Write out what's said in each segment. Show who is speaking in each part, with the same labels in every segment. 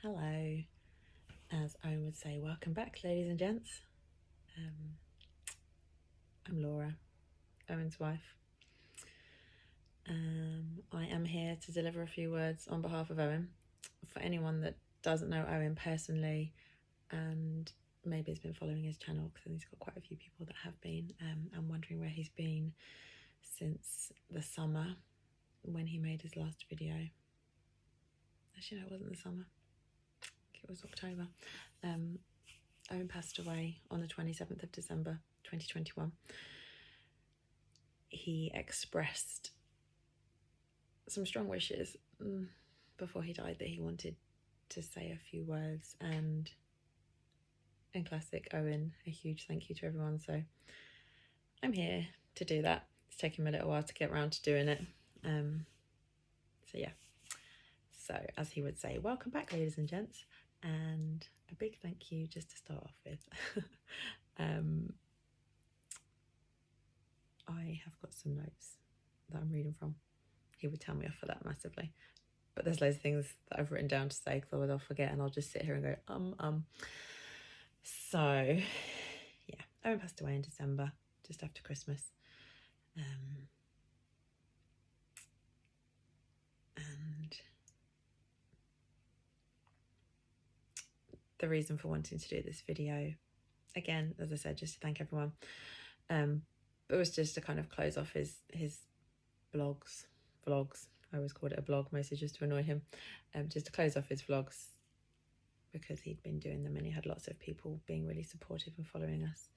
Speaker 1: Hello, as Owen would say, welcome back, ladies and gents. I'm Laura, Owen's wife. I am here to deliver a few words on behalf of Owen. For anyone that doesn't know Owen personally and maybe has been following his channel, because he's got quite a few people that have been, and wondering where he's been since the summer when he made his last video. Actually, no, it wasn't the summer. I think it was October. Owen passed away on the 27th of December 2021. He expressed some strong wishes before he died that he wanted to say a few words, and in classic Owen, a huge thank you to everyone. So I'm here to do that. It's taken me a little while to get around to doing it. So yeah. So as he would say, welcome back, ladies and gents, and a big thank you just to start off with. I have got some notes that I'm reading from. He would tell me off for that massively, but there's loads of things that I've written down to say because otherwise I'll forget and I'll just sit here and go So yeah, Owen passed away in December, just after Christmas, and the reason for wanting to do this video, again, as I said, just to thank everyone, it was just to kind of close off his vlogs. I always called it a blog, mostly just to annoy him. Just to close off his vlogs because he'd been doing them and he had lots of people being really supportive and following us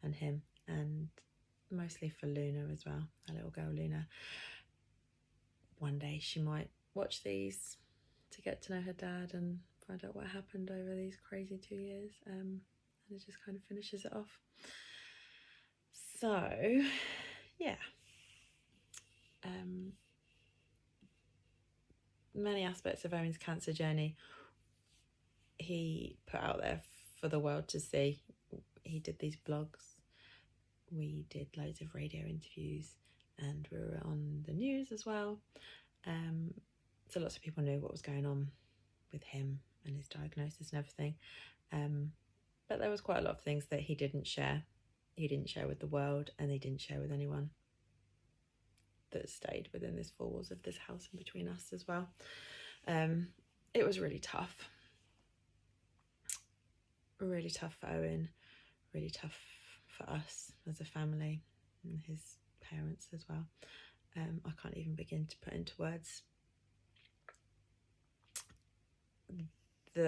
Speaker 1: and him, and mostly for Luna as well, our little girl Luna. One day she might watch these to get to know her dad and find out what happened over these crazy 2 years, and it just kind of finishes it off. So yeah, many aspects of Owen's cancer journey he put out there for the world to see. He did these blogs, we did loads of radio interviews, and we were on the news as well. So lots of people knew what was going on with him and his diagnosis and everything. But there was quite a lot of things that he didn't share. He didn't share with the world, and he didn't share with anyone that stayed within these four walls of this house and between us as well. It was really tough. Really tough for Owen, really tough for us as a family and his parents as well. I can't even begin to put into words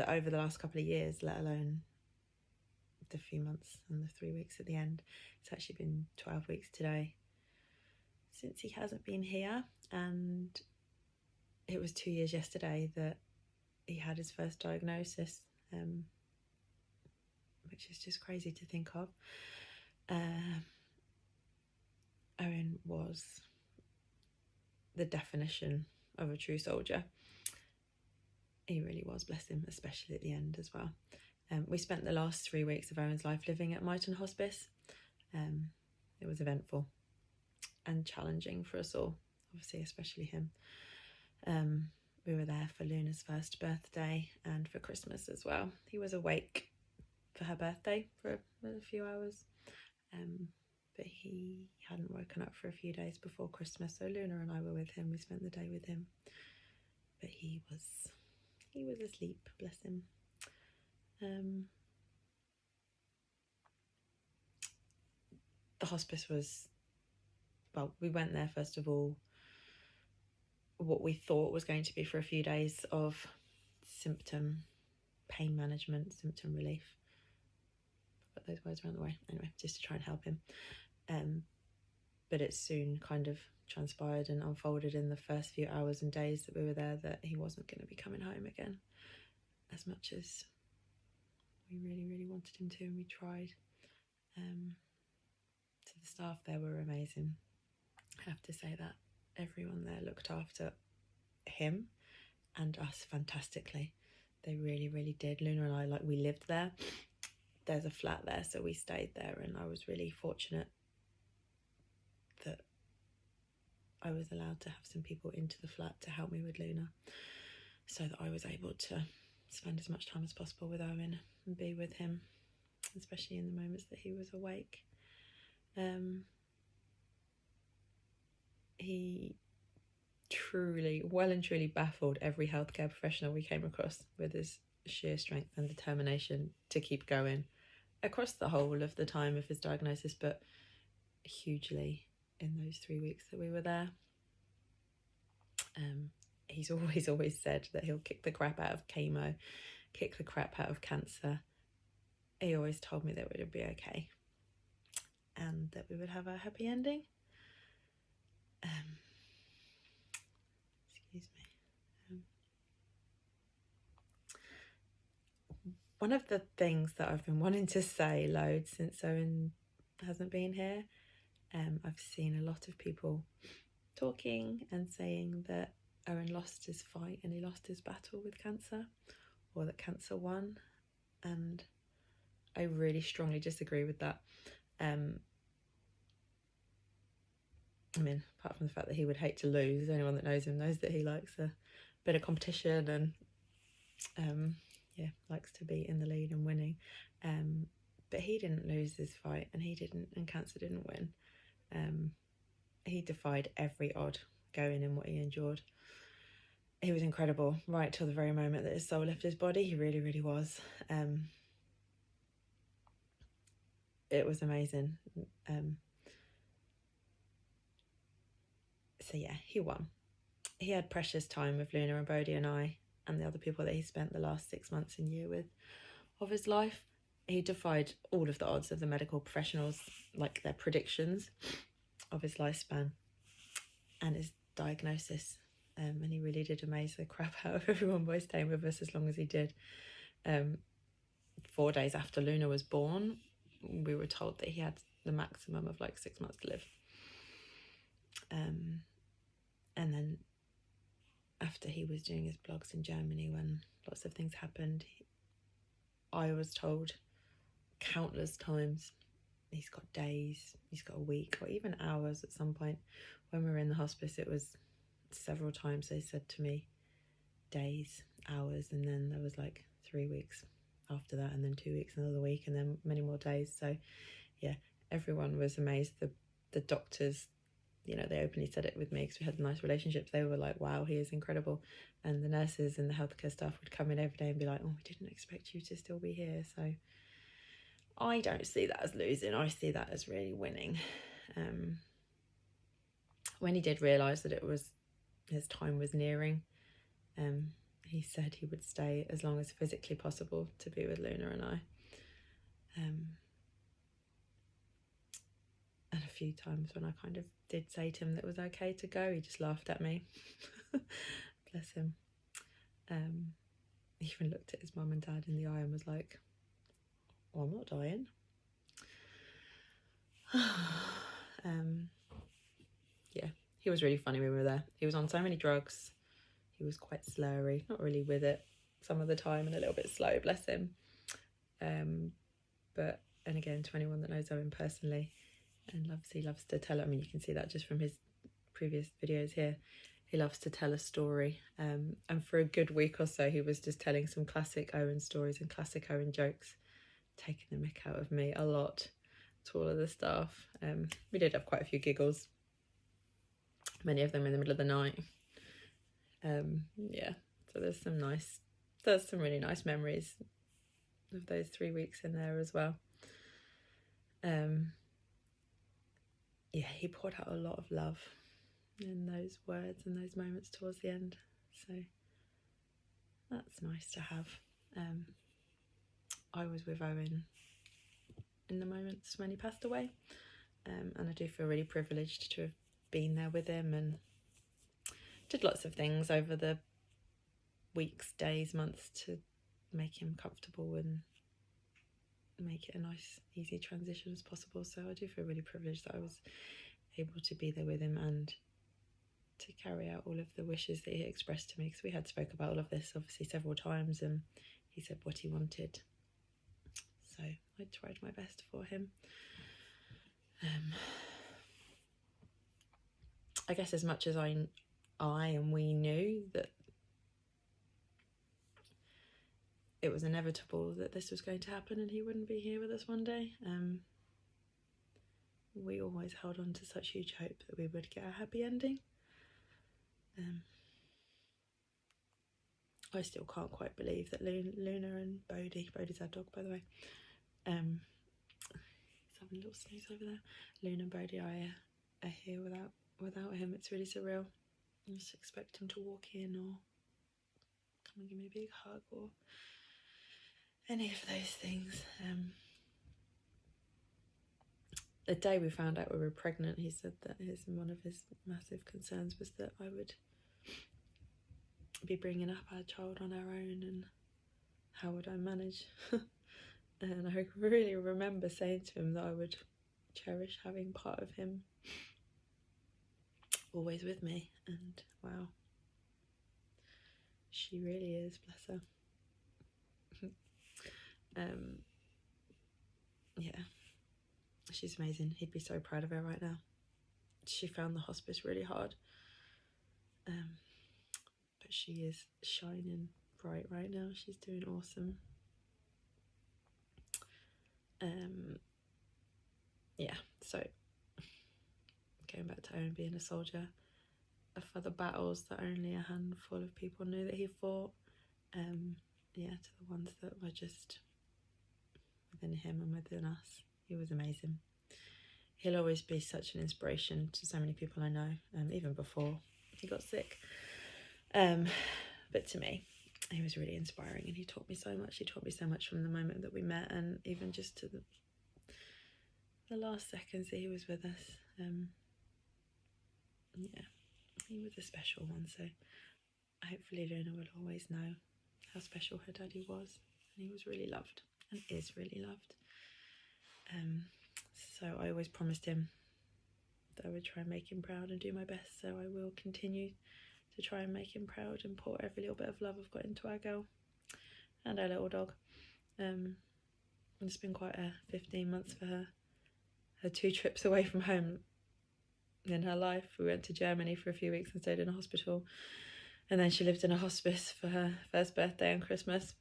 Speaker 1: over the last couple of years, let alone the few months and the 3 weeks at the end. It's actually been 12 weeks today since he hasn't been here, and it was 2 years yesterday that he had his first diagnosis, which is just crazy to think of. Owen was the definition of a true soldier. He really was, bless him, especially at the end as well. We spent the last 3 weeks of Owen's life living at Myton Hospice. It was eventful and challenging for us all, obviously, especially him. We were there for Luna's first birthday and for Christmas as well. He was awake for her birthday for a few hours, but he hadn't woken up for a few days before Christmas, so Luna and I were with him. We spent the day with him, but he was asleep, bless him. The hospice was, well, we went there first of all what we thought was going to be for a few days of symptom pain management, symptom relief. Put those words around the way. Anyway, just to try and help him. But it soon kind of transpired and unfolded in the first few hours and days that we were there that he wasn't going to be coming home again, as much as we really, really wanted him to, and we tried. So the staff there were amazing. I have to say that everyone there looked after him and us fantastically. They really, really did. Luna and I, we lived there. There's a flat there, so we stayed there, and I was really fortunate that I was allowed to have some people into the flat to help me with Luna, so that I was able to spend as much time as possible with Owen and be with him, especially in the moments that he was awake. He truly, well and truly baffled every healthcare professional we came across with his sheer strength and determination to keep going across the whole of the time of his diagnosis, but hugely in those 3 weeks that we were there. He's always said that he'll kick the crap out of chemo, kick the crap out of cancer. He always told me that it would be okay and that we would have a happy ending. Excuse me. One of the things that I've been wanting to say loads since Owen hasn't been here, I've seen a lot of people talking and saying that Owen lost his fight and he lost his battle with cancer, or that cancer won, and I really strongly disagree with that. I mean, apart from the fact that he would hate to lose, anyone that knows him knows that he likes a bit of competition and likes to be in the lead and winning. But he didn't lose this fight, and cancer didn't win. He defied every odd going in what he endured. He was incredible right till the very moment that his soul left his body. He really, really was. It was amazing. So yeah, he won. He had precious time with Luna and Bodhi and I and the other people that he spent the last 6 months and year with of his life. He defied all of the odds of the medical professionals, like their predictions of his lifespan and his diagnosis. And he really did amaze the crap out of everyone by staying with us as long as he did. 4 days after Luna was born, we were told that he had the maximum of like 6 months to live. And then after he was doing his blogs in Germany, when lots of things happened, I was told countless times he's got days, he's got a week, or even hours at some point. When we were in the hospice, it was several times they said to me days, hours, and then there was like 3 weeks after that, and then 2 weeks, another week, and then many more days. So yeah, everyone was amazed. The doctors, you know, they openly said it with me because we had nice relationships. They were like, wow, he is incredible. And the nurses and the healthcare staff would come in every day and be like, oh, we didn't expect you to still be here. So I don't see that as losing. I see that as really winning. When he did realise that his time was nearing, he said he would stay as long as physically possible to be with Luna and I. And a few times when I kind of did say to him that it was okay to go, he just laughed at me. Bless him. He even looked at his mum and dad in the eye and was like, well, I'm not dying. Yeah, he was really funny when we were there. He was on so many drugs. He was quite slurry, not really with it some of the time, and a little bit slow, bless him. But, and again, to anyone that knows Owen personally, and he loves to tell, I mean, you can see that just from his previous videos here, he loves to tell a story. And for a good week or so, he was just telling some classic Owen stories and classic Owen jokes, taking the mick out of me a lot to all of the staff. We did have quite a few giggles, many of them in the middle of the night. Yeah, so there's some really nice memories of those 3 weeks in there as well. Yeah, he poured out a lot of love in those words and those moments towards the end, so that's nice to have. I was with Owen in the moments when he passed away, and I do feel really privileged to have been there with him, and did lots of things over the weeks, days, months to make him comfortable and make it a nice, easy transition as possible. So I do feel really privileged that I was able to be there with him and to carry out all of the wishes that he expressed to me, because we had spoke about all of this obviously several times, and he said what he wanted. So I tried my best for him. I guess as much as I and we knew that it was inevitable that this was going to happen and he wouldn't be here with us one day. We always held on to such huge hope that we would get a happy ending. I still can't quite believe that Luna and Bodhi's our dog, by the way, he's having a little snooze over there. Luna and Bodhi are here without him. It's really surreal. I just expect him to walk in or come and give me a big hug or any of those things. The day we found out we were pregnant, he said that one of his massive concerns was that I would be bringing up our child on our own and how would I manage. And I really remember saying to him that I would cherish having part of him always with me, and wow, she really is, bless her. Yeah, she's amazing. He'd be so proud of her right now. She found the hospice really hard, but she is shining bright right now. She's doing awesome. Yeah, so going back to Owen being a soldier, for the battles that only a handful of people knew that he fought, yeah, to the ones that were just within him and within us, he was amazing. He'll always be such an inspiration to so many people I know, even before he got sick. But to me, he was really inspiring, and he taught me so much. He taught me so much from the moment that we met, and even just to the last seconds that he was with us. Yeah, he was a special one, so hopefully Luna will always know how special her daddy was, and he was really loved and is really loved. So I always promised him that I would try and make him proud and do my best, so I will continue to try and make him proud and pour every little bit of love I've got into our girl and our little dog. It's been quite a 15 months for her. Her 2 trips away from home in her life. We went to Germany for a few weeks and stayed in a hospital, and then she lived in a hospice for her first birthday and Christmas,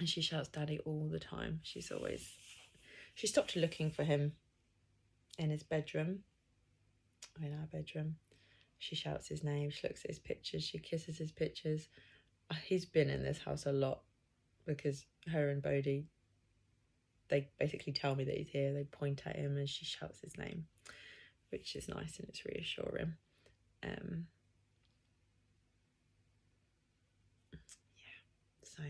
Speaker 1: and she shouts daddy all the time. She stopped looking for him in his bedroom, in our bedroom. She shouts his name, she looks at his pictures, she kisses his pictures. He's been in this house a lot because her and Bodhi, they basically tell me that he's here, they point at him and she shouts his name, which is nice and it's reassuring. Yeah, so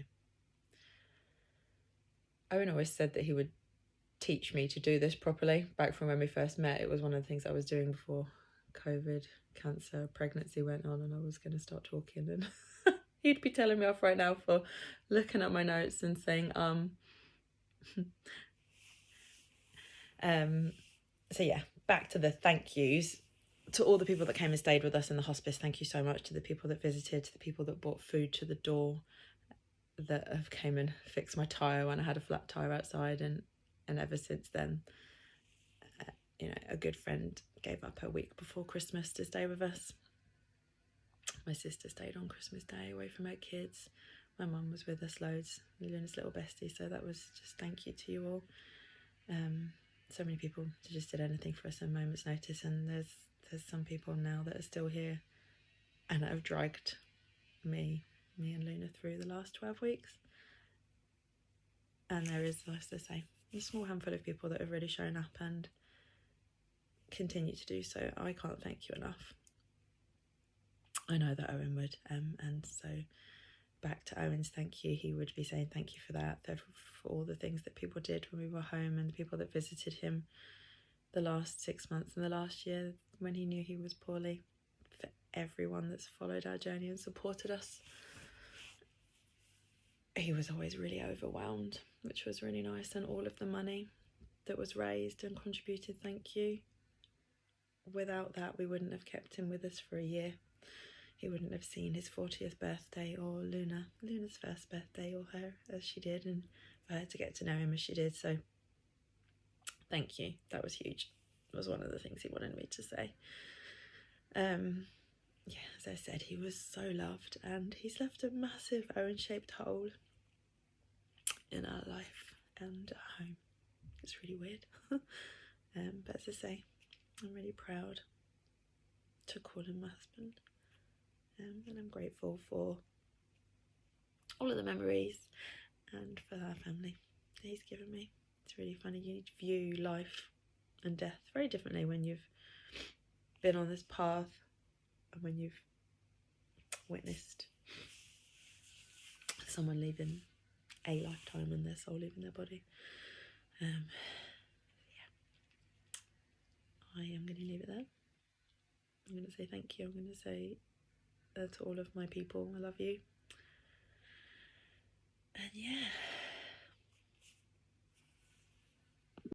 Speaker 1: Owen always said that he would teach me to do this properly. Back from when we first met, it was one of the things I was doing before COVID, cancer, pregnancy went on, and I was going to start talking, and he'd be telling me off right now for looking at my notes and saying so yeah, back to the thank yous to all the people that came and stayed with us in the hospice. Thank you so much to the people that visited, to the people that brought food to the door, that have came and fixed my tyre when I had a flat tyre outside, and ever since then, you know, a good friend gave up her week before Christmas to stay with us. My sister stayed on Christmas Day away from her kids. My mum was with us loads, Luna's little bestie, so that was just thank you to you all. So many people just did anything for us at a moment's notice, and there's some people now that are still here and that have dragged me and Luna through the last 12 weeks. And there is, as I say, a small handful of people that have really shown up and continue to do so. I can't thank you enough. I know that Owen would, and so back to Owen's thank you, he would be saying thank you for that, for all the things that people did when we were home, and the people that visited him the last 6 months and the last year when he knew he was poorly, for everyone that's followed our journey and supported us. He was always really overwhelmed, which was really nice, and all of the money that was raised and contributed, thank you. Without that, we wouldn't have kept him with us for a year. He wouldn't have seen his 40th birthday or Luna's first birthday, or her as she did, and for her to get to know him as she did. So thank you, that was huge. It was one of the things he wanted me to say. Yeah, as I said, he was so loved, and he's left a massive Owen-shaped hole in our life and at home. It's really weird. But as I say, I'm really proud to call him my husband, and I'm grateful for all of the memories and for our family that he's given me. It's really funny, you view life and death very differently when you've been on this path and when you've witnessed someone leaving a lifetime and their soul leaving their body. Yeah, I am going to leave it there. I'm going to say thank you. I'm going to say to all of my people, I love you. And yeah,